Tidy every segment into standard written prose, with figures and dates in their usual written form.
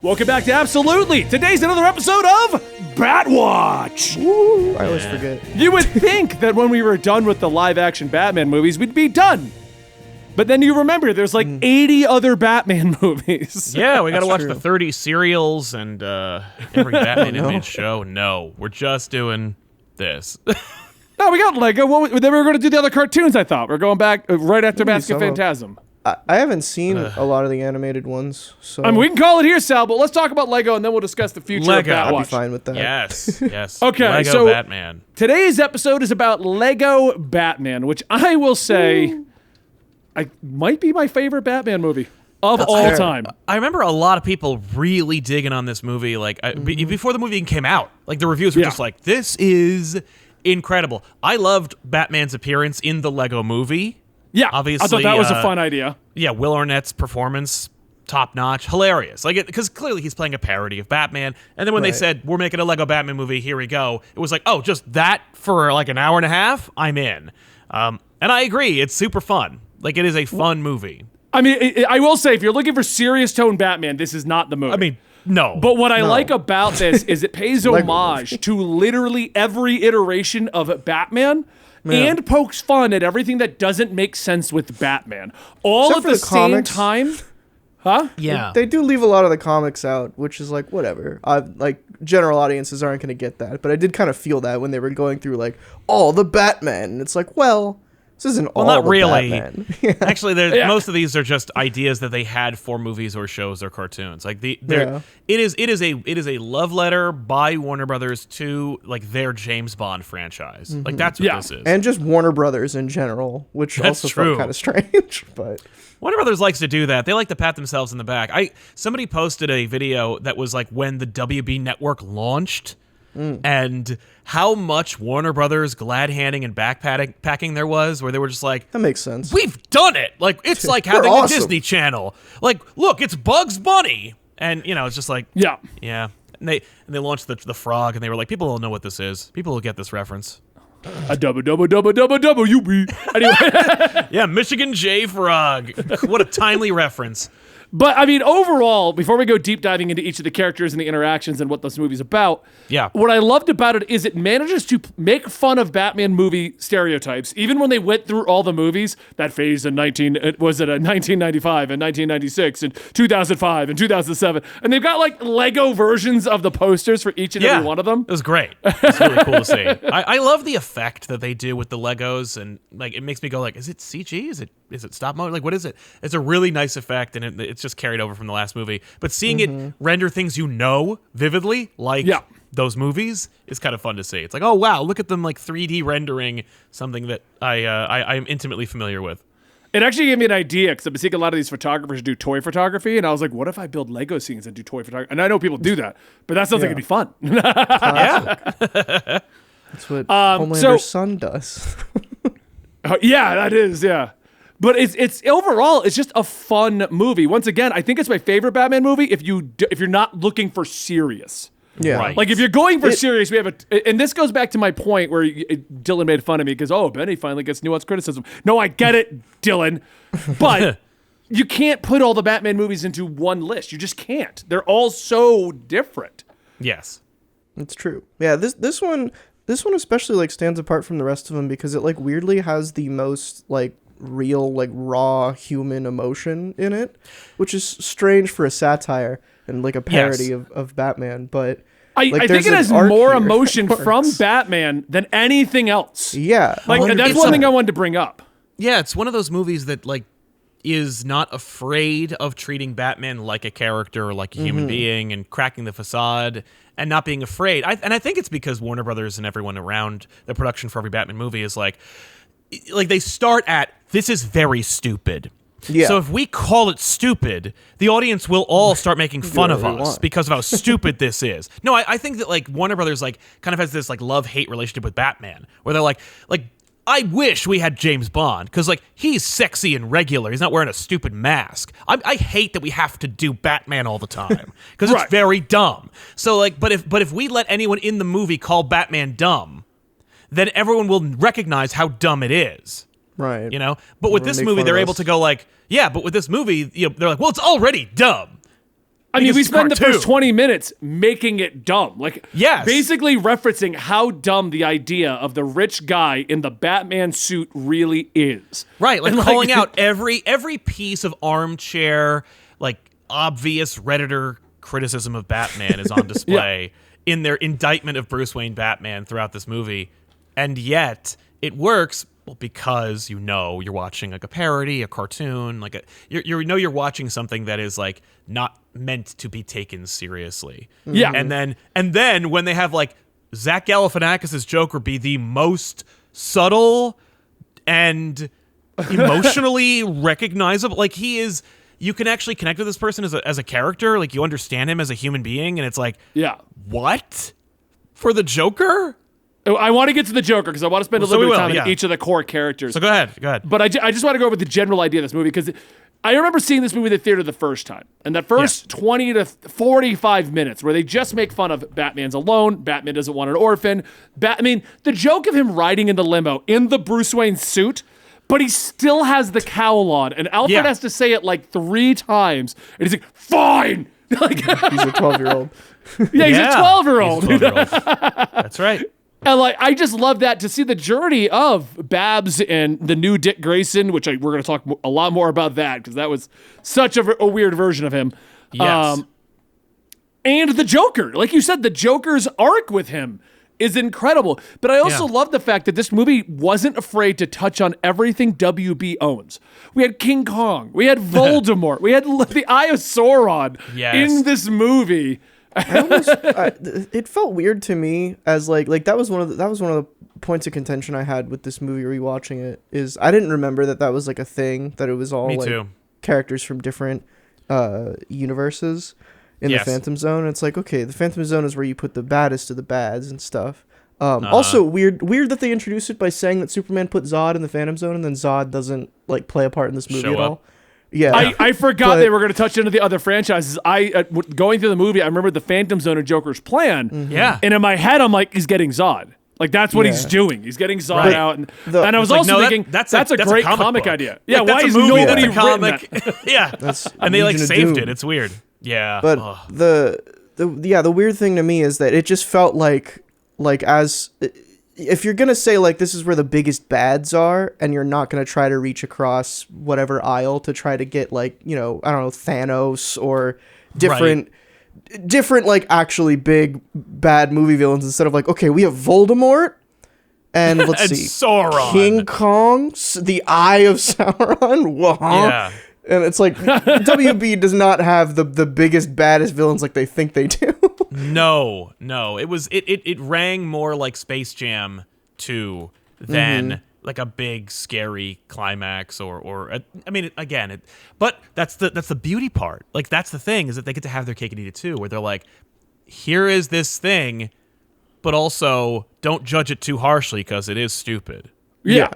Welcome back to Absolutely. Today's another episode of Batwatch. Woo, I always forget. You would think that when we were done with the live-action Batman movies, we'd be done. But then you remember there's like 80 other Batman movies. Yeah, we got to watch true. the 30 serials and every Batman animated show. No, we're just doing this. No, we got Lego. Then we were going to do the other cartoons, I thought. We're going back right after Maybe Mask of some of- Phantasm. I haven't seen a lot of the animated ones, so I mean, we can call it here, Sal, but let's talk about Lego and then we'll discuss the future Lego. of I'd be Batwatch. fine with that. Yes. Okay, Lego so- Batman. Today's episode is about Lego Batman, which I will say might be my favorite Batman movie of all fair. time. I remember a lot of people really digging on this movie, like before the movie even came out. Like the reviews were Yeah. just like, "This is incredible." I loved Batman's appearance in the Lego movie. Yeah, Obviously, I thought that was a fun idea. Yeah, Will Arnett's performance, top notch, hilarious. Like, because clearly he's playing a parody of Batman. And then when they Right. said we're making a Lego Batman movie, here we go. It was like, oh, just that for like an hour and a half. I'm in. And I agree, it's super fun. Like, it is a fun movie. I mean, I will say, if you're looking for serious tone Batman, this is not the movie. I mean, no. But what I like about this is it pays homage to literally every iteration of Batman and pokes fun at everything that doesn't make sense with Batman. All Except at for the the same comics. time. Huh? yeah. They do leave a lot of the comics out, which is like whatever. Like general audiences aren't going to get that, but I did kind of feel that when they were going through like all the Batman, and it's like, well, this isn't all not the really. Batman. Actually, Yeah. most of these are just ideas that they had for movies or shows or cartoons. Like it is a love letter by Warner Brothers to like their James Bond franchise. Like that's what this is. And just Warner Brothers in general, which That's also true. felt kind of strange, but Warner Brothers likes to do that. They like to pat themselves in the back. Somebody posted a video that was like when the WB network launched and how much Warner Brothers glad handing and backpacking there was, where they were just like, that makes sense. we've done it. Like it's like We're having awesome. a Disney Channel. Like, look, it's Bugs Bunny. And it's just like, Yeah. yeah. And they launched the frog and they were like, people will know what this is. People will get this reference. A WB. Anyway. Yeah, Michigan J Frog. What a timely reference. But I mean, overall, before we go deep diving into each of the characters and the interactions and what this movie's about, Yeah. what I loved about it is it manages to make fun of Batman movie stereotypes, even when they went through all the movies that phase in 1995 and 1996 and 2005 and 2007, and they've got like Lego versions of the posters for each and every one of them. It was great. It's really cool to see. I love the effect that they do with the Legos, and like it makes me go like, is it CG? Is it stop motion? Like, what is it? It's a really nice effect, and it's just carried over from the last movie. But seeing it render things vividly, like those movies, is kind of fun to see. It's like, oh wow, look at them like 3D rendering something that I am intimately familiar with. It actually gave me an idea because I've been seeing a lot of these photographers do toy photography, and I was like, what if I build Lego scenes and do toy photography? And I know people do that, but that sounds like it'd be fun. Yeah. That's what Homelander's son does. Yeah, that is, yeah. But it's overall, it's just a fun movie. Once again, I think it's my favorite Batman movie if you're not looking for serious. Yeah. Right. Like if you're going for serious, we have and this goes back to my point where Dylan made fun of me because Benny finally gets nuanced criticism. No, I get it, Dylan, but you can't put all the Batman movies into one list. You just can't. They're all so different. Yes. It's true. Yeah, this one especially like stands apart from the rest of them because it like weirdly has the most like real like raw human emotion in it, which is strange for a satire and like a parody of Batman, but I think it has more emotion from Batman than anything else. Yeah. Like that's one thing I wanted to bring up. Yeah, it's one of those movies that like is not afraid of treating Batman like a character, like a human being, and cracking the facade and not being afraid. And I think it's because Warner Brothers and everyone around the production for every Batman movie is like they start at, this is very stupid. Yeah. So if we call it stupid, the audience will all start making fun of whatever you us want. because of how stupid this is. No, I think that like Warner Brothers like kind of has this like love-hate relationship with Batman, where they're like I wish we had James Bond because like he's sexy and regular. He's not wearing a stupid mask. I hate that we have to do Batman all the time because Right. it's very dumb. So like, but if we let anyone in the movie call Batman dumb, then everyone will recognize how dumb it is. Right. You know? But with Everyone this make movie, fun they're of able us. to go like, yeah, but with this movie, they're like, well, it's already dumb. I mean, we spend the cartoon. first 20 minutes making it dumb. Like, Yes. basically referencing how dumb the idea of the rich guy in the Batman suit really is. Right, like And, calling out every piece of armchair, like obvious Redditor criticism of Batman is on display in their indictment of Bruce Wayne Batman throughout this movie. And yet it works because you're watching like a parody, a cartoon, like you're watching something that is like not meant to be taken seriously. Yeah. And then when they have like Zach Galifianakis' Joker be the most subtle and emotionally recognizable, like he is, you can actually connect with this person as a character, like you understand him as a human being, and it's like, what? For the Joker? I want to get to the Joker because I want to spend a little bit of time on each of the core characters. So go ahead. But I just want to go over the general idea of this movie because I remember seeing this movie in the theater the first time. And that first 20 to 45 minutes where they just make fun of Batman's alone, Batman doesn't want an orphan. The joke of him riding in the limo in the Bruce Wayne suit, but he still has the cowl on. And Alfred has to say it like 3 times. And he's like, fine! Like, He's a 12-year-old. Yeah, he's a 12-year-old. He's a 12-year-old. That's right. And like, I just love that to see the journey of Babs and the new Dick Grayson, which we're going to talk a lot more about that because that was such a weird version of him. Yes. And the Joker, like you said, the Joker's arc with him is incredible. But I also love the fact that this movie wasn't afraid to touch on everything WB owns. We had King Kong, we had Voldemort, we had the Eye of Sauron in this movie. It felt weird to me as like that was one of the points of contention I had with this movie rewatching it is I didn't remember that was like a thing, that it was all characters from different universes in the Phantom Zone. It's like, okay, the Phantom Zone is where you put the baddest of the bads and stuff. Also weird that they introduced it by saying that Superman put Zod in the Phantom Zone and then Zod doesn't like play a part in this movie at all. Yeah, I forgot they were going to touch into the other franchises. Going through the movie, I remember the Phantom Zone and Joker's plan. Mm-hmm. Yeah, and in my head, I'm like, he's getting Zod. Like that's what he's doing. He's getting Zod out, and I was also thinking that's a great comic idea. Yeah, like, why is nobody written comic? that? And they like saved it. It's weird. Yeah, but the weird thing to me is that it just felt like as if you're gonna say like this is where the biggest bads are, and you're not gonna try to reach across whatever aisle to try to get like I don't know, Thanos or different like actually big bad movie villains instead of like, okay, we have Voldemort and let's and see, Sauron. King Kong, the Eye of Sauron. Yeah. And it's like WB does not have the biggest baddest villains like they think they do. No. It rang more like Space Jam 2 than like a big scary climax or but that's the beauty part. Like that's the thing, is that they get to have their cake and eat it too, where they're like, here is this thing, but also don't judge it too harshly because it is stupid. Yeah.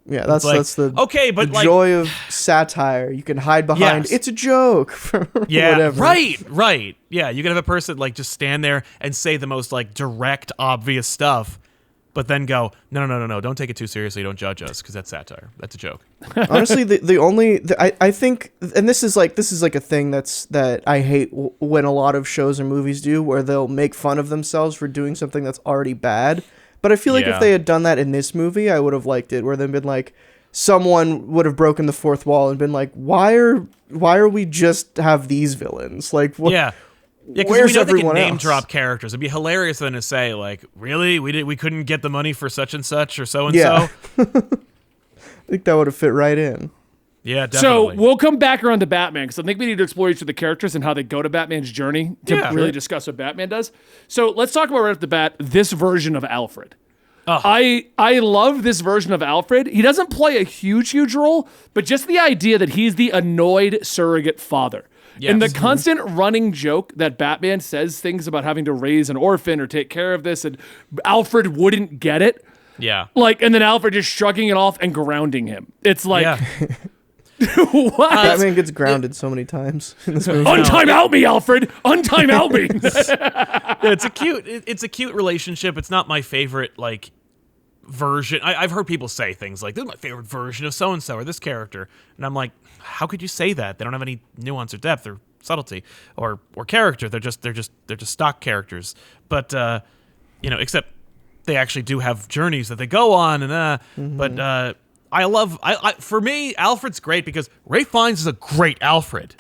Yeah, that's the but the joy of satire. You can hide behind it's a joke. Whatever. Right. Yeah, you can have a person like just stand there and say the most like direct, obvious stuff, but then go, no, don't take it too seriously. Don't judge us because that's satire. That's a joke. Honestly, I think, and this is like a thing that I hate when a lot of shows or movies do, where they'll make fun of themselves for doing something that's already bad. But I feel like if they had done that in this movie, I would have liked it. Where they've been like, someone would have broken the fourth wall and been like, why are we just have these villains? Like, what? Yeah, because we know they can name drop characters. It'd be hilarious then to say like, really, we couldn't get the money for such and such or so and so. I think that would have fit right in. Yeah, definitely. So we'll come back around to Batman because I think we need to explore each of the characters and how they go to Batman's journey to really discuss what Batman does. So let's talk about right off the bat this version of Alfred. I love this version of Alfred. He doesn't play a huge role, but just the idea that he's the annoyed surrogate father. Yes. And the constant running joke that Batman says things about having to raise an orphan or take care of this, and Alfred wouldn't get it. Yeah. Like, and then Alfred just shrugging it off and grounding him. It's like... Yeah. What? Batman gets grounded so many times in this movie. Untime out me, Alfred! Untime out me! It's a cute relationship. It's not my favorite like version. I've heard people say things like, "This is my favorite version of so and so or this character," and I'm like, how could you say that? They don't have any nuance or depth. They're subtlety or character. They're just stock characters. But except they actually do have journeys that they go on, and but for me, Alfred's great because Ralph Fiennes is a great Alfred.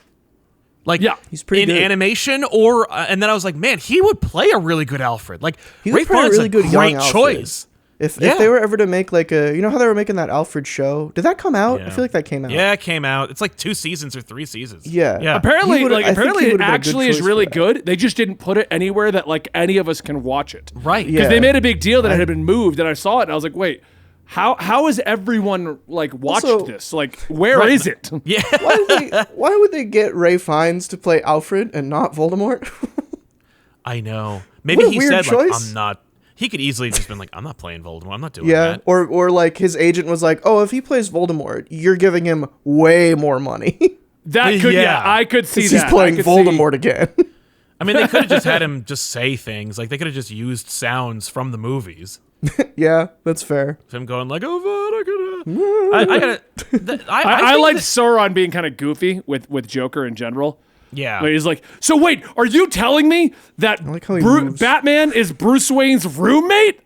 Like, yeah, he's pretty in good. animation, and then I was like, man, he would play a really good Alfred. Like, He would Ralph play a Fiennes really good is a young great Alfred. choice. If they were ever to make like you know how they were making that Alfred show? Did that come out? Yeah. I feel like that came out. Yeah, it came out. It's like 2 seasons or 3 seasons. Yeah. Yeah. Apparently, He would've- I think he it would've been a good actually is choice really for that. good. They just didn't put it anywhere that like any of us can watch it. Right. Because Yeah. they made a big deal that it had been moved, and I saw it, and I was like, wait, how has everyone like watched Also- this? Like, where is it? Yeah. Why would they get Ralph Fiennes to play Alfred and not Voldemort? I know. Maybe What a he weird said, like, choice. I'm not. He could easily have just been like, I'm not playing Voldemort. I'm not doing Yeah, that. or like his agent was like, "Oh, if he plays Voldemort, you're giving him way more money That could, Yeah. I could see because that. he's playing I could see- Voldemort again." I mean, they could have just had him just say things. Like, they could have just used sounds from the movies. Yeah, that's fair. Him going like, oh, I gotta. I think like that- Sauron being kind of goofy with Joker in general. Yeah. Where he's like, so wait, are you telling me that like how he moves. Batman is Bruce Wayne's roommate?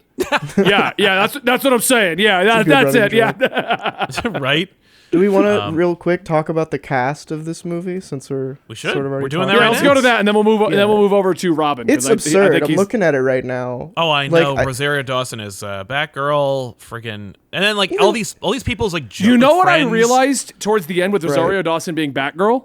yeah, that's what I'm saying. Yeah, good that's running it. Yeah. right? Do we want to real quick talk about the cast of this movie since we're We should. sort of already We're doing that talking right let's now. go to that, and then we'll move. Then we'll move over to Robin. 'cause It's I absurd. think I'm he's- looking at it right now. Oh, I Like, know. Rosario Dawson is Batgirl, friggin', and then like all these people's like. You know what I friends. realized towards the end with Rosario Right. Dawson being Batgirl?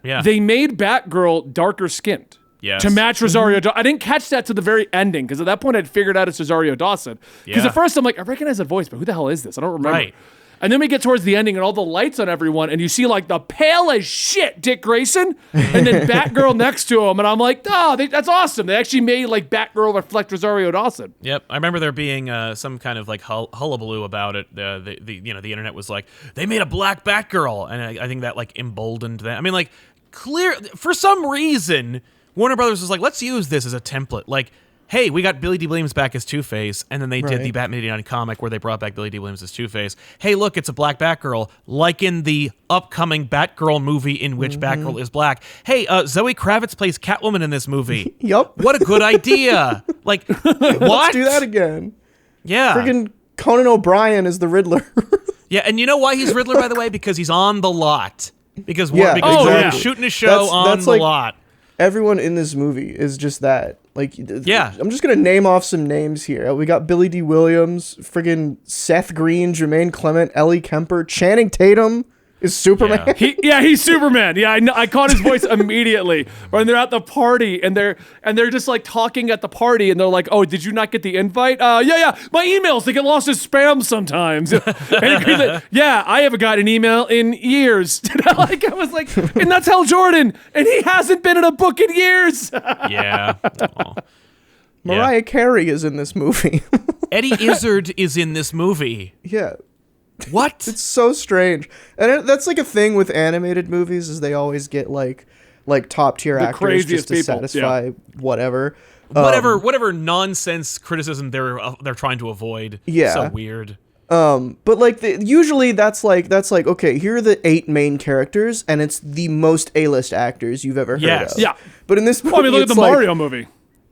Yeah. They made Batgirl darker skinned. Yes. To match Rosario Dawson. I didn't catch that to the very ending because at that point I'd figured out it's Rosario Dawson. Because Yeah. at first I'm like, I recognize that voice, but who the hell is this? I don't remember. Right. And then we get towards the ending and all the lights on everyone, and you see like the pale as shit Dick Grayson, and then Batgirl next to him, and I'm like, oh, that's awesome. They actually made like Batgirl reflect Rosario Dawson. Yep, I remember there being some kind of like hullabaloo about it. The internet was like, they made a black Batgirl, and I think that like emboldened them. I mean, like, clear for some reason, Warner Brothers was like, let's use this as a template. Like, hey, we got Billy D. Williams back as Two-Face, and then they did Right. the Batman 89 comic where they brought back Billy D. Williams as Two-Face. Hey, look, it's a black Batgirl, like in the upcoming Batgirl movie in which Batgirl is black. Hey, Zoe Kravitz plays Catwoman in this movie. Yup. What a good idea. Like, what? Let's do that again. Yeah. Friggin' Conan O'Brien is the Riddler. Yeah, and you know why he's Riddler, by the way? Because he's on the lot. Because Yeah, because exactly. they're shooting a show on That's the like- lot. Everyone in this movie is just that. Like, Yeah. I'm just gonna name off some names here. We got Billy D. Williams, friggin' Seth Green, Jermaine Clement, Ellie Kemper, Channing Tatum is Superman. Yeah. He's Superman. Yeah, I caught his voice immediately. When they're at the party and they're just like talking at the party and they're like, "Oh, did you not get the invite?" Yeah. My emails they get lost as spam sometimes. And he's like, yeah, I haven't got an email in years. Like I was like, and that's Hal Jordan, and he hasn't been in a book in years. Yeah. Aw. Mariah Carey is in this movie. Eddie Izzard is in this movie. Yeah. What? It's so strange. That's like a thing with animated movies is they always get like top tier actors craziest just to people, satisfy whatever. Whatever nonsense criticism they're trying to avoid. Yeah. So weird. But like usually that's like okay, here are the 8 main characters and it's the most A-list actors you've ever heard Yes. of. Yeah. But in this movie I mean, look at the it's like- Mario movie.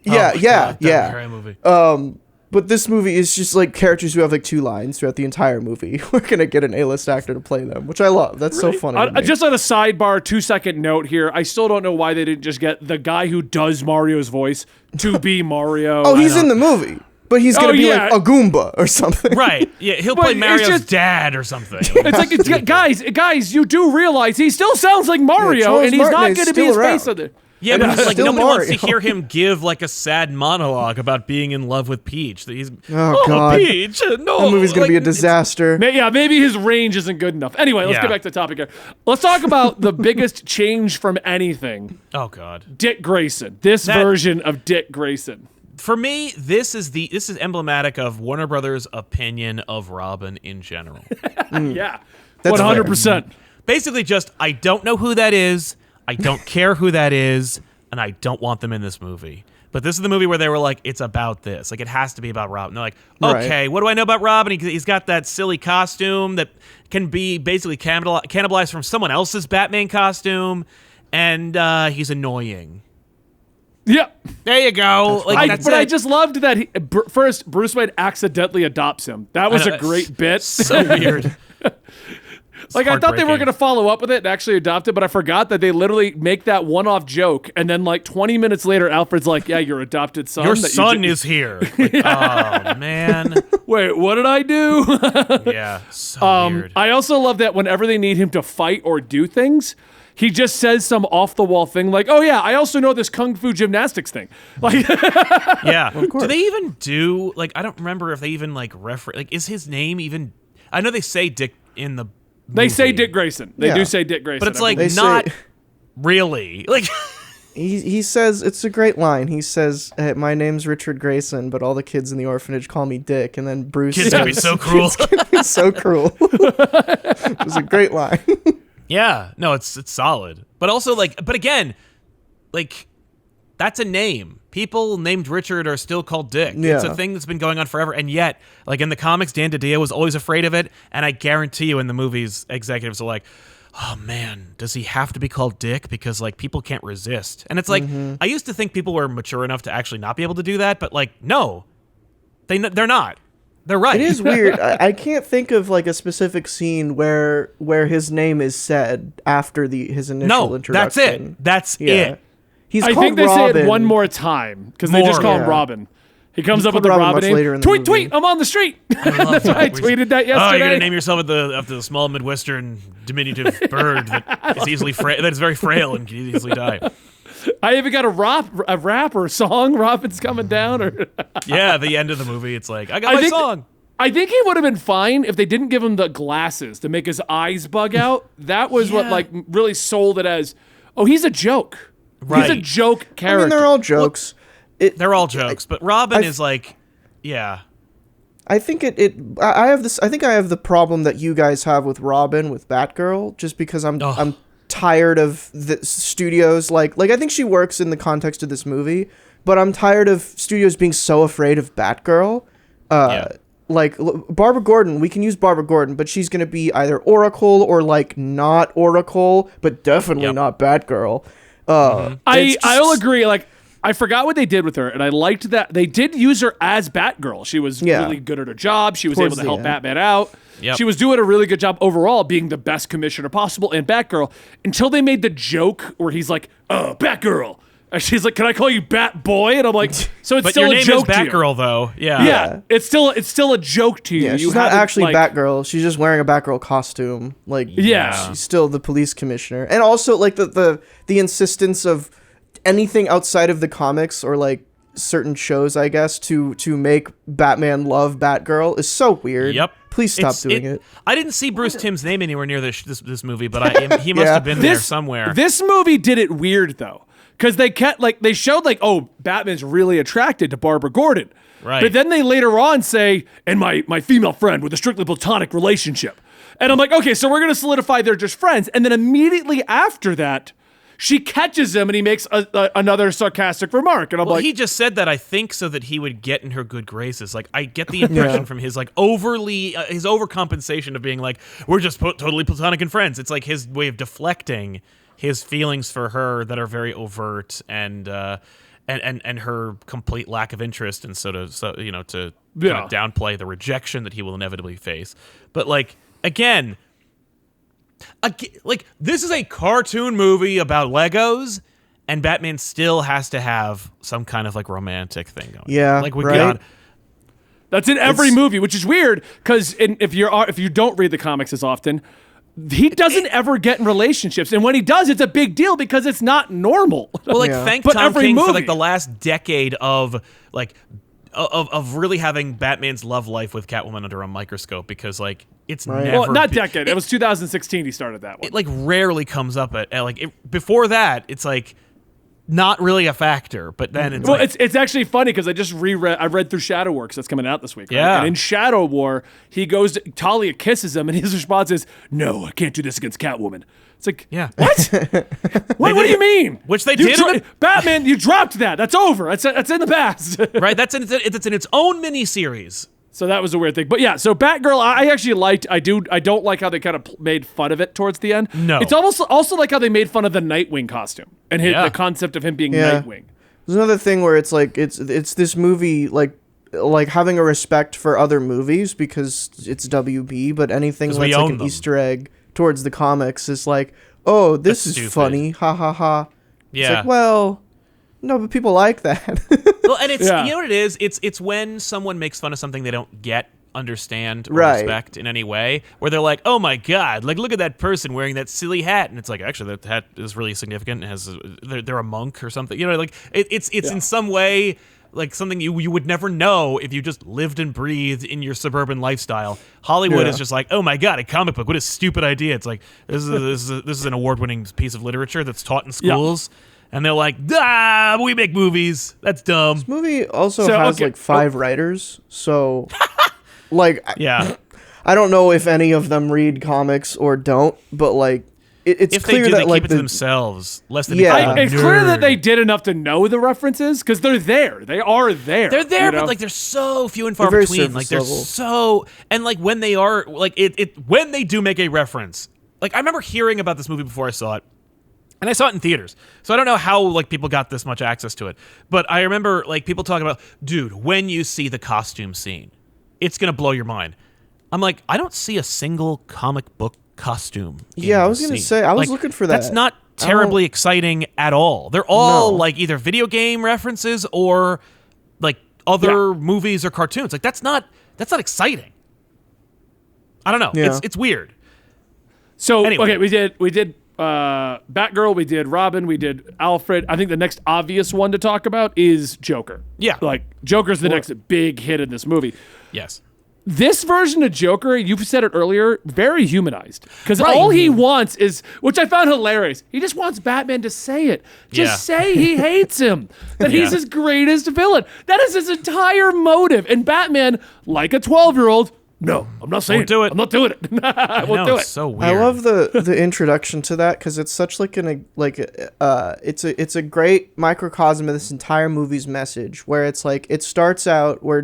Yeah, Oh my yeah, God, that yeah. Mario movie. But this movie is just like characters who have like 2 lines throughout the entire movie. We're gonna get an A-list actor to play them, which I love. That's so funny. to me. Just on a sidebar, 2-second note here. I still don't know why they didn't just get the guy who does Mario's voice to be Mario. Oh, he's in the movie, but he's gonna Oh, be yeah. like a Goomba or something. Right. Yeah, he'll But play it's Mario's just- dad or something. It's like, guys, you do realize he still sounds like Mario, Charles and he's Martinet not is going to be still his around. face on there. Yeah, but he's like still nobody wants to Mario. hear him give like a sad monologue about being in love with Peach. That he's God. Peach, no. That movie's gonna like, be a disaster. Yeah, maybe his range isn't good enough. Anyway, let's Yeah. get back to the topic here. Let's talk about the biggest change from anything. Oh God. Dick Grayson. This That- version of Dick Grayson. For me, this is emblematic of Warner Brothers' opinion of Robin in general. Yeah. That's 100%. Basically, just I don't know who that is. I don't care who that is, and I don't want them in this movie. But this is the movie where they were like, it's about this. Like, it has to be about Robin. They're like, okay, Right. what do I know about Robin? He's got that silly costume that can be basically cannibalized from someone else's Batman costume. and he's annoying. Yeah. There you go. I just loved that first Bruce Wayne accidentally adopts him. That was a great bit. So weird. I thought they were going to follow up with it and actually adopt it, but I forgot that they literally make that one-off joke, and then 20 minutes later, Alfred's like, "Yeah, your adopted son. Your son is here." Oh man. Wait, what did I do? Yeah. So weird. I also love that whenever they need him to fight or do things, he just says some off-the-wall thing like, "Oh yeah, I also know this kung fu gymnastics thing." Yeah. Do they even do I don't remember if they even reference is his name even? I know they say Dick in the. They say Dick Grayson. They do say Dick Grayson. But it's not really. He says, it's a great line. He says, hey, my name's Richard Grayson, but all the kids in the orphanage call me Dick. And then Bruce kids says, can be so cruel. Kids can be so cruel. It was a great line. Yeah. No, it's solid. But also but again, that's a name. People named Richard are still called Dick. Yeah. It's a thing that's been going on forever. And yet, in the comics, Dan DiDio was always afraid of it. And I guarantee you in the movies, executives are like, oh man, does he have to be called Dick? Because people can't resist. And it's I used to think people were mature enough to actually not be able to do that. But no, they're not. They're right. It is weird. I can't think of a specific scene where his name is said after his initial introduction. That's it. He's I called think they Robin. say it one more time because they just call him Robin. He comes up with the Robin name. Later in the tweet, movie. I'm on the street. I love that. I tweeted that yesterday. Oh, you're gonna name yourself after the small Midwestern diminutive bird that is easily that is very frail and can easily die. I even got a rap or a song. Robin's coming down. Or yeah, the end of the movie. It's I got my song. I think he would have been fine if they didn't give him the glasses to make his eyes bug out. That was what really sold it as, oh, he's a joke. Right. He's a joke character. I mean, they're all jokes. They're all jokes, but Robin is yeah. I think I have this. I think I have the problem that you guys have with Robin with Batgirl, just because I'm tired of the studios. I think she works in the context of this movie, but I'm tired of studios being so afraid of Batgirl. Barbara Gordon, we can use Barbara Gordon, but she's gonna be either Oracle or not Oracle, but definitely not Batgirl. I'll agree. I forgot what they did with her, and I liked that they did use her as Batgirl. She was really good at her job. She was able to help Batman out. Yep. She was doing a really good job overall, being the best commissioner possible and Batgirl, until they made the joke where he's like, "Oh, Batgirl." And she's like, "Can I call you Bat Boy?" And I'm like, "So it's but still your a name joke is to you." Batgirl, though. Yeah. Yeah. It's still a joke to you. Yeah, you she's not actually Batgirl. She's just wearing a Batgirl costume. She's still the police commissioner. And also the insistence of anything outside of the comics or certain shows, I guess, to make Batman love Batgirl is so weird. Yep. Please stop doing it. I didn't see Bruce Timm's name anywhere near this movie, but he must have been there somewhere. This movie did it weird though. Because they kept they showed oh, Batman's really attracted to Barbara Gordon. Right. But then they later on say, and my female friend with a strictly platonic relationship. And I'm like, okay, so we're gonna solidify they're just friends. And then immediately after that, she catches him and he makes another sarcastic remark. And I'm he just said that, I think, so that he would get in her good graces. I get the impression from his overly his overcompensation of being we're just totally platonic and friends. It's his way of deflecting his feelings for her that are very overt and her complete lack of interest, and to kind of downplay the rejection that he will inevitably face. But again, this is a cartoon movie about Legos, and Batman still has to have some kind of romantic thing going. Yeah, right. That's in every movie, which is weird because if you don't read the comics as often, he doesn't ever get in relationships, and when he does, it's a big deal because it's not normal. Well, thank Tom King for the last decade of really having Batman's love life with Catwoman under a microscope, because it's never not decade. It was 2016 he started that one. It rarely comes up at before that. It's not really a factor, but then it's it's actually funny because I just read through Shadow Works that's coming out this week. Right? Yeah. And in Shadow War, he goes to Talia kisses him, and his response is, "No, I can't do this against Catwoman." It's what? What do you mean? Which they did. Batman, you dropped that. That's over. That's in the past. Right. It's in its own miniseries. So that was a weird thing. But yeah, so Batgirl, I actually liked. I don't like how they kind of made fun of it towards the end. No. It's almost also like how they made fun of the Nightwing costume and the concept of him being Nightwing. There's another thing where it's like it's this movie like having a respect for other movies because it's WB, but anything that's like an Easter egg towards the comics is like, oh, this is funny, ha ha ha. Yeah. It's like, well, no, but people like that. Well, and it's you know what it is? It's when someone makes fun of something they don't get, understand, or respect in any way, where they're like, oh my god, like look at that person wearing that silly hat, and it's like, actually that hat is really significant. It has they're a monk or something, you know, like it's in some way like something you would never know if you just lived and breathed in your suburban lifestyle. Hollywood is just like, oh my god, a comic book, what a stupid idea. It's like this is an award-winning piece of literature that's taught in schools. And they're like, we make movies. That's dumb. This movie also has like 5 writers, so like I don't know if any of them read comics or don't, but like it's if clear they do, that they like keep it to themselves. Less than It's clear that they did enough to know the references because they're there. They are there. They're there, you know? but like they're so few and far between. Like they're so, and like when they are like when they do make a reference. Like I remember hearing about this movie before I saw it. And I saw it in theaters, so I don't know how like people got this much access to it. But I remember like people talking about, dude, when you see the costume scene, it's gonna blow your mind. I'm like, I don't see a single comic book costume. Yeah, I was gonna say, I was looking for that. That's not terribly exciting at all. They're all like either video game references or like other movies or cartoons. Like that's not exciting. I don't know. Yeah. It's weird. So Anyway. okay, we did Batgirl, we did Robin, we did Alfred. I think the next obvious one to talk about is Joker. Yeah. Like Joker's the next big hit in this movie. Yes. This version of Joker, you've said it earlier, very humanized. Because all he wants is, which I found hilarious, he just wants Batman to say it. Just say he hates him. That he's his greatest villain. That is his entire motive. And Batman, like a 12-year-old, no, I'm not saying Won't do it. I'm not doing it. I won't do it. It's so weird. I love the introduction to that because it's such like it's a great microcosm of this entire movie's message where it's like it starts out where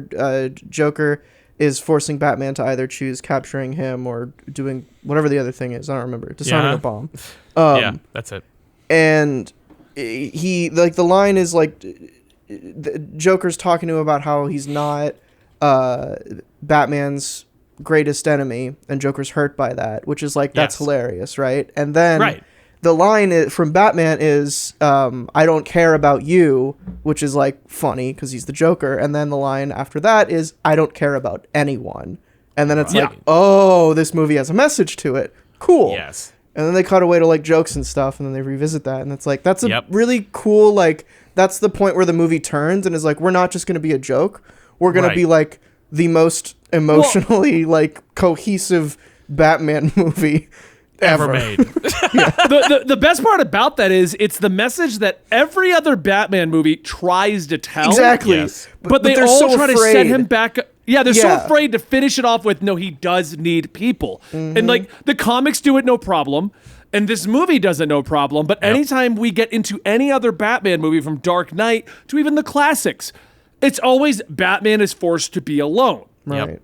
Joker is forcing Batman to either choose capturing him or doing whatever the other thing is. I don't remember. Disarming a bomb. Yeah, that's it. And he like the line is like the Joker's talking to him about how he's not Batman's greatest enemy, and Joker's hurt by that, which is like that's hilarious, right? And then the line from Batman is I don't care about you, which is like funny because he's the Joker, and then the line after that is I don't care about anyone, and then it's like, oh, this movie has a message to it. Cool. Yes. And then they cut away to like jokes and stuff, and then they revisit that, and it's like that's a really cool, like that's the point where the movie turns and is like, we're not just going to be a joke, we're going to be like the most emotionally like cohesive Batman movie ever made. The best part about that is it's the message that every other Batman movie tries to tell. Exactly. Yes. But they they're all so try to set him back. Yeah, they're so afraid to finish it off with, no, he does need people. And like the comics do it no problem. And this movie does it no problem. But anytime we get into any other Batman movie, from Dark Knight to even the classics, it's always Batman is forced to be alone. Right. Yep.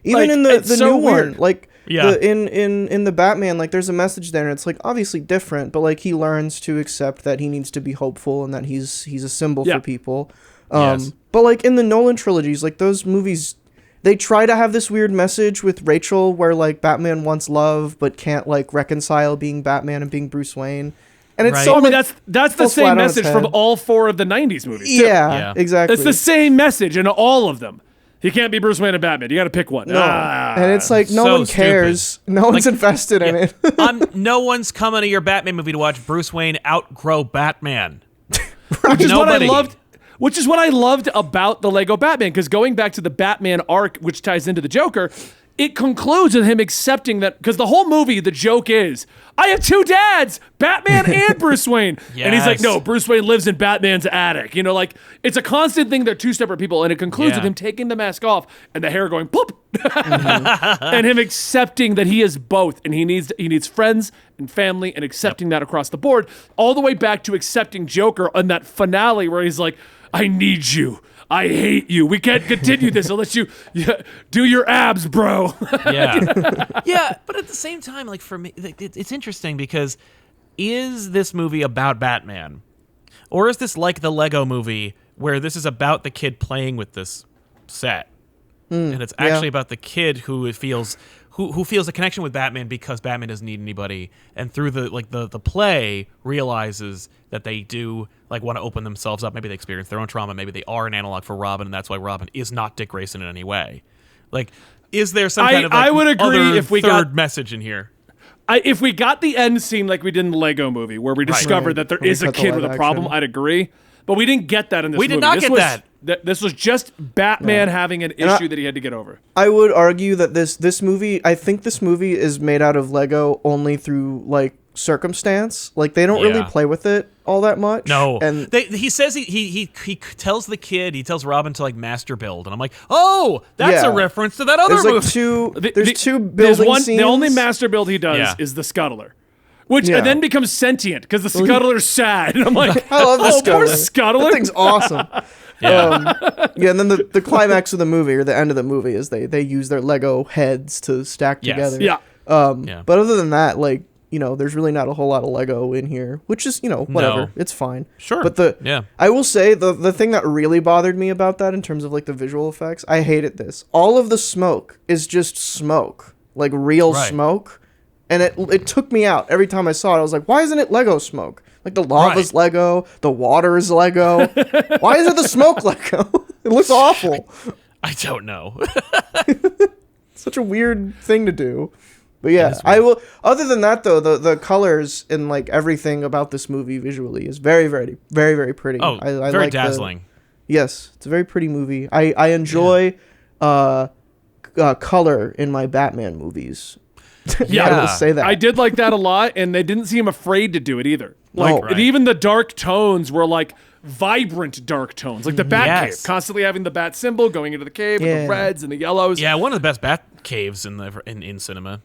Even Like, in the it's so new weird. one, like Yeah. in the Batman, like there's a message there, and it's like obviously different, but like he learns to accept that he needs to be hopeful and that he's a symbol for people. Yes. But like in the Nolan trilogies, like those movies, they try to have this weird message with Rachel where like Batman wants love but can't like reconcile being Batman and being Bruce Wayne. And it's so I mean, like, that's the falls flat same on its message head. from all 4 of the 90s movies. too. Yeah, exactly. It's the same message in all of them. He can't be Bruce Wayne and Batman. You got to pick one. No. And it's like no so one cares. stupid. No one's invested in it. No one's coming to your Batman movie to watch Bruce Wayne outgrow Batman. Which is what I Nobody. loved. Which is what I loved about the Lego Batman, because going back to the Batman arc, which ties into the Joker, it concludes with him accepting that, because the whole movie, the joke is, I have 2 dads, Batman and Bruce Wayne. And he's like, Yes. no, Bruce Wayne lives in Batman's attic. You know, like, it's a constant thing. They're 2 separate people. And it concludes with him taking the mask off and the hair going, poop. And him accepting that he is both. And he needs friends and family, and accepting that across the board, all the way back to accepting Joker on that finale where he's like, I need you. I hate you. We can't continue this unless you do your abs, bro. Yeah. Yeah, but at the same time, like for me, it's interesting because is this movie about Batman? Or is this like the Lego movie where this is about the kid playing with this set? And it's actually about the kid who feels a connection with Batman because Batman doesn't need anybody, and through the play realizes that they do like want to open themselves up. Maybe they experience their own trauma. Maybe they are an analog for Robin, and that's why Robin is not Dick Grayson in any way. Like, is there some kind of like, I would agree other if we third got message in here? If we got the end scene like we did in the Lego movie, where we discovered that there When we is a cut the kid with live a problem, action. I'd agree. But we didn't get that in this movie. We did not This get was- that. This was just Batman having an issue that he had to get over. I would argue that this movie, I think this movie is made out of Lego only through like circumstance. Like they don't really Yeah. play with it all that much. No, and he says he tells the kid, he tells Robin to like master build, and I'm like, oh, that's Yeah. a reference to that other there's movie. like there's two There's building one. scenes. The only master build he does Yeah. is the scuttler, which Yeah. then becomes sentient because the scuttler's sad. And I'm like, I love the oh, poor scuttler. scuttler. That thing's awesome. Yeah. Yeah, and then the climax of the movie or the end of the movie is they use their Lego heads to stack Yes. together. Yeah. Yeah. But other than that, like, you know, there's really not a whole lot of Lego in here, which is, you know, whatever. No. It's fine. Sure. But Yeah. I will say the thing that really bothered me about that in terms of like the visual effects, I hated this. All of the smoke is just smoke, like real Right. smoke. And it took me out every time I saw it. I was like, why isn't it Lego smoke? Like the lava's Right. Lego, the water is Lego. Why isn't the smoke Lego? It looks awful. I don't know. Such a weird thing to do. But yeah, is I will. Other than that, though, the colors and like everything about this movie visually is very, very, very, very pretty. Oh, I very like dazzling. Yes, it's a very pretty movie. I enjoy color in my Batman movies. I will say that. I did like that a lot, and they didn't seem afraid to do it either. Like, No. Right. and even the dark tones were like vibrant dark tones, like the Bat Yes. Cave, constantly having the bat symbol going into the cave with Yeah. the reds and the yellows. Yeah, one of the best bat caves in cinema.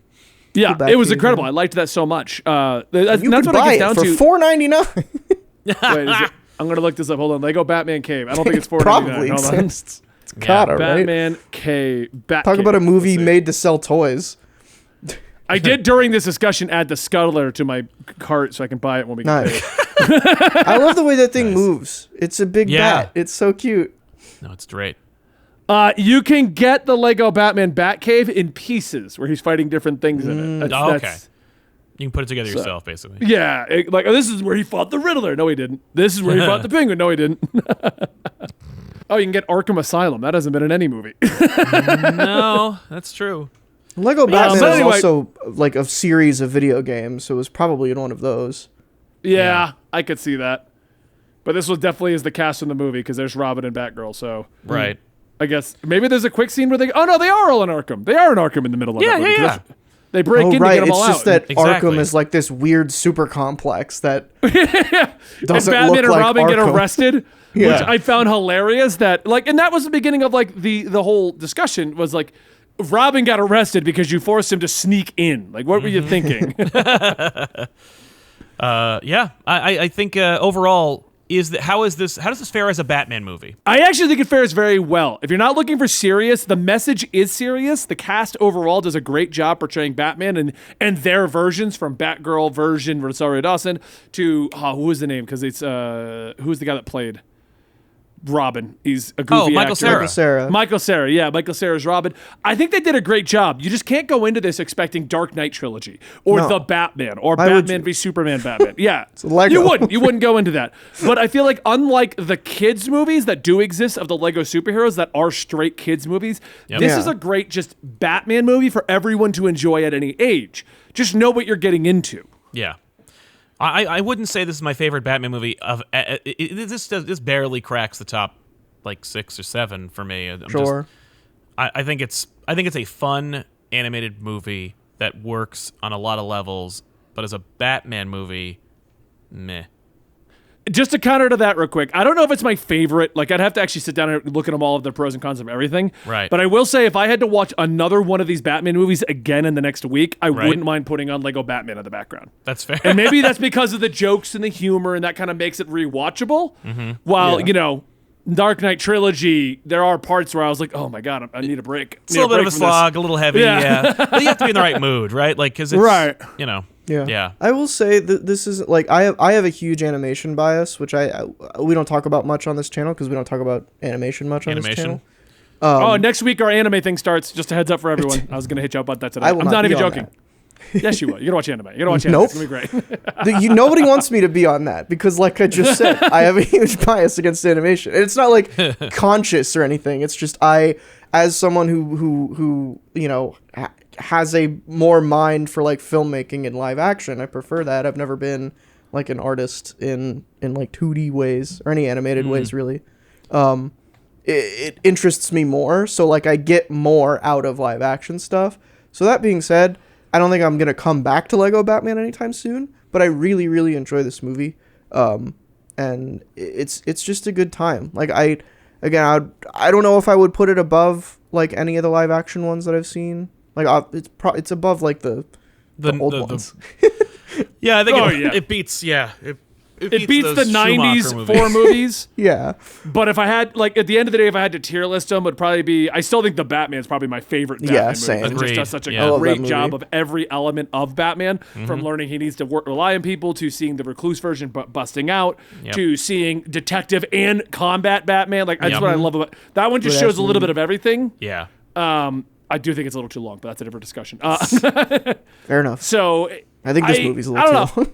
Yeah, Bat it was Cave, incredible. yeah. I liked that so much. That's You what could it buy gets down it for to. $4.99. Wait, is it, I'm gonna look this up. Hold on. Lego Batman Cave. I don't think it's $4.99. Probably Hold on. exists. It's gotta, right? Batman Cave. Talk about a movie made to sell toys. I did during this discussion add the scuttler to my cart so I can buy it when we get Nice. paid. I love the way that thing moves. It's a big Yeah. bat. It's so cute. No, it's great. You can get the Lego Batman Batcave in pieces where he's fighting different things in it. Okay. You can put it together yourself, basically. Yeah, like this is where he fought the Riddler. No, he didn't. This is where he fought the Penguin. No, he didn't. Oh, you can get Arkham Asylum. That hasn't been in any movie. No, that's true. Lego Batman but is anyway- also like a series of video games, so it was probably in one of those. Yeah, I could see that. But this was definitely is the cast in the movie because there's Robin and Batgirl. So Right. I guess maybe there's a quick scene where they. Oh no, they are all in Arkham. They are in Arkham in the middle of Yeah, that movie. yeah, 'cause They break in Oh to right, get them it's all just out. that Exactly. Arkham is like this weird super complex that and doesn't Batman look and like Robin get Arkham. arrested, Yeah. which I found hilarious. That like, and that was the beginning of like the whole discussion was like, Robin got arrested because you forced him to sneak in. Like, what were you thinking? Yeah, I think overall how does this fare as a Batman movie? I actually think it fares very well. If you're not looking for serious, the message is serious. The cast overall does a great job portraying Batman and their versions, from Batgirl version Rosario Dawson to who was the name? Because it's who's the guy that played Robin? He's a goofy Michael actor. Cera. Michael Cera. Michael Cera, yeah, Michael Cera's Robin. I think they did a great job. You just can't go into this expecting Dark Knight trilogy or No. the Batman or Why would Batman you? v Superman Batman. Yeah, Lego. you wouldn't go into that. But I feel like unlike the kids movies that do exist of the Lego superheroes that are straight kids movies, Yep. this Yeah. is a great just Batman movie for everyone to enjoy at any age. Just know what you're getting into. Yeah. I wouldn't say this is my favorite Batman movie. This barely cracks the top like 6 or 7 for me. Sure. I think it's a fun animated movie that works on a lot of levels, but as a Batman movie, meh. Just to counter to that real quick, I don't know if it's my favorite. Like, I'd have to actually sit down and look at them all of the pros and cons of everything. Right. But I will say, if I had to watch another one of these Batman movies again in the next week, I Right. wouldn't mind putting on Lego Batman in the background. That's fair. And maybe that's because of the jokes and the humor, and that kind of makes it rewatchable. While, Yeah. you know, Dark Knight trilogy, there are parts where I was like, oh my God, I need a break. It's a little bit of a slog, a little heavy, yeah. But you have to be in the right mood, right? Like, because it's, Right. you know. Yeah. I will say that this is like I have a huge animation bias, which we don't talk about much on this channel because we don't talk about animation much on this channel. Next week our anime thing starts. Just a heads up for everyone. I was gonna hit you up about that today. I'm not even joking. Yes, you will. You're gonna watch anime. You're gonna watch anime. Nope. It's gonna be great. Nobody wants me to be on that because, like I just said, I have a huge bias against animation, and it's not like conscious or anything. It's just as someone who has a more mind for like filmmaking and live action, I prefer that. I've never been like an artist in like 2D ways or any animated ways really. It interests me more, so like I get more out of live action stuff. So that being said, I don't think I'm gonna come back to Lego Batman anytime soon, but I really, really enjoy this movie, and it's just a good time. Like I don't know if I would put it above like any of the live action ones that I've seen. Like it's above like the old ones. Yeah, I think it beats. Yeah, it beats the Schumacher 90s 4 movies. Yeah. But if I had, like, at the end of the day, if I had to tier list them, would probably be, I still think the Batman's probably my favorite Batman movie. Same. It just Agreed. does such a Yeah. great job of every element of Batman, from learning he needs to rely on people, to seeing the recluse version busting out, to seeing detective and combat Batman. Like, that's what I love about that one. Just shows a little bit of everything. Yeah. I do think it's a little too long, but that's a different discussion. Fair enough. So I think this movie's a little too long.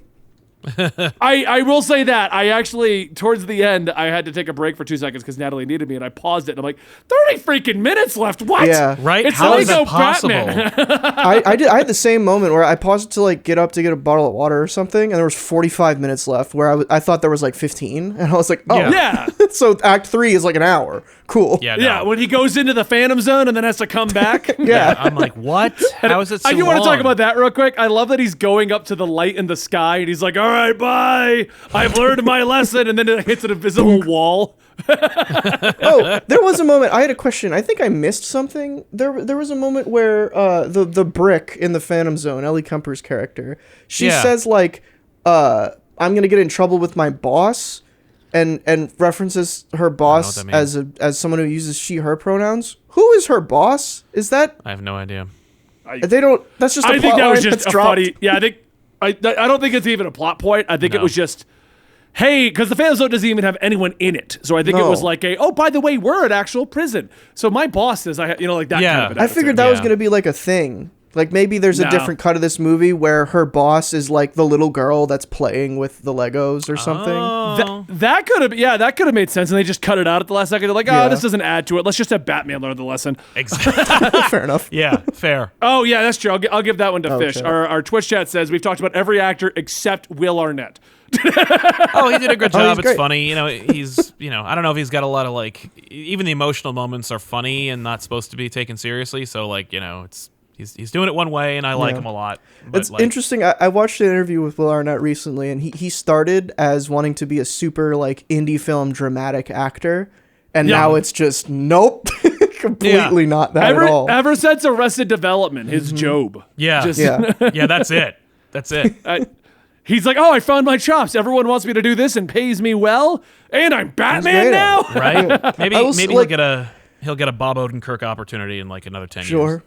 I will say that I actually, towards the end, I had to take a break for 2 seconds because Natalie needed me, and I paused it, and I'm like, 30 freaking minutes left. What? Yeah. Right? It's How is Lego that possible? Batman. I had the same moment where I paused it to like get up to get a bottle of water or something, and there was 45 minutes left where I thought there was like 15, and I was like, oh, Yeah. so Act 3 is like an hour. Cool. Yeah. No. Yeah, when he goes into the Phantom Zone and then has to come back. Yeah. I'm like, what? How is it so I do want to talk long? about that real quick. I love that he's going up to the light in the sky, and he's like, all right, bye. I've learned my lesson, and then it hits an invisible wall. Oh, there was a moment. I had a question. I think I missed something. There was a moment where the brick in the Phantom Zone, Ellie Kemper's character, she says like, "I'm gonna get in trouble with my boss," and references her boss as someone who uses she/her pronouns. Who is her boss? Is that? I have no idea. They don't. That's just. I think that was just a dropped. funny. Yeah, I don't think it's even a plot point. I think it was just, hey, because the Phantom Zone doesn't even have anyone in it. So I think it was like oh, by the way, we're an actual prison. So my boss says like that kind of an I figured that was Yeah. gonna be like a thing. Like maybe there's a different cut of this movie where her boss is like the little girl that's playing with the Legos or something. Oh. That could have made sense, and they just cut it out at the last second. They're like, Yeah. this doesn't add to it. Let's just have Batman learn the lesson. Exactly. Fair enough. Yeah. Fair. Oh yeah, that's true. I'll give that one to Fish. shit. Our Twitch chat says we've talked about every actor except Will Arnett. Oh, he did a good job. he's It's great. funny. He's, I don't know if he's got a lot of like, even the emotional moments are funny and not supposed to be taken seriously. So like, it's he's doing it one way, and I like him a lot. But It's interesting. I watched an interview with Will Arnett recently, and he started as wanting to be a super like indie film dramatic actor, and now it's just nope, completely not that at all. Ever since Arrested Development, his Job. Yeah. Just, Yeah, that's it. That's it. he's like, oh, I found my chops. Everyone wants me to do this and pays me well, and I'm Batman great now. at Right? Maybe I will maybe like- he'll get a Bob Odenkirk opportunity in like another 10 years. Sure.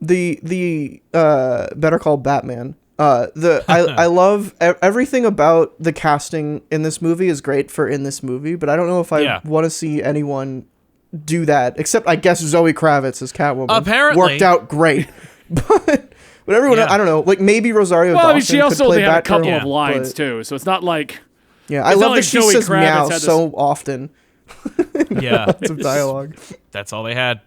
The Better Call Batman. I love everything about the casting in this movie is great for in this movie, but I don't know if I want to see anyone do that except I guess Zoe Kravitz as Catwoman. Apparently. worked out great, but everyone I don't know, like maybe Rosario Well, I mean, Dawson she also could play only had a couple Batgirl, of lines but- too, so it's not like. Yeah, I It's not love like that she Zoe says Kravitz meow had this- so often. Yeah. Some dialogue. That's all they had.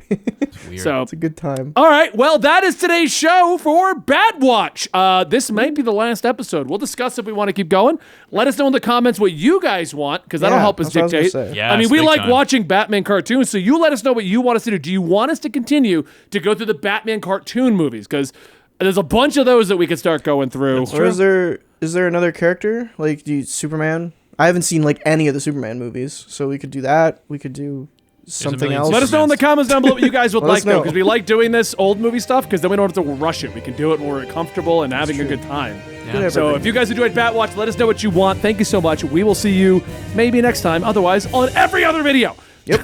It's weird. So It's a good time. all right, well, that is today's show for Batwatch. This might be the last episode. We'll discuss if we want to keep going. Let us know in the comments what you guys want, because that'll Yeah, help us that's what I was gonna dictate. say. Yes, I mean, we big like time. watching Batman cartoons, so you let us know what you want us to do. Do you want us to continue to go through the Batman cartoon movies? Because there's a bunch of those that we could start going through. Or is there another character like Superman? I haven't seen like any of the Superman movies, so we could do that. We could do something million else. Let us know in the comments down below what you guys would Let like, us though, know. because we like doing this old movie stuff, because then we don't have to rush it. We can do it when we're comfortable and having a good time. Yeah. So if you guys enjoyed Batwatch, let us know what you want. Thank you so much. We will see you maybe next time. Otherwise, on every other video. Yep.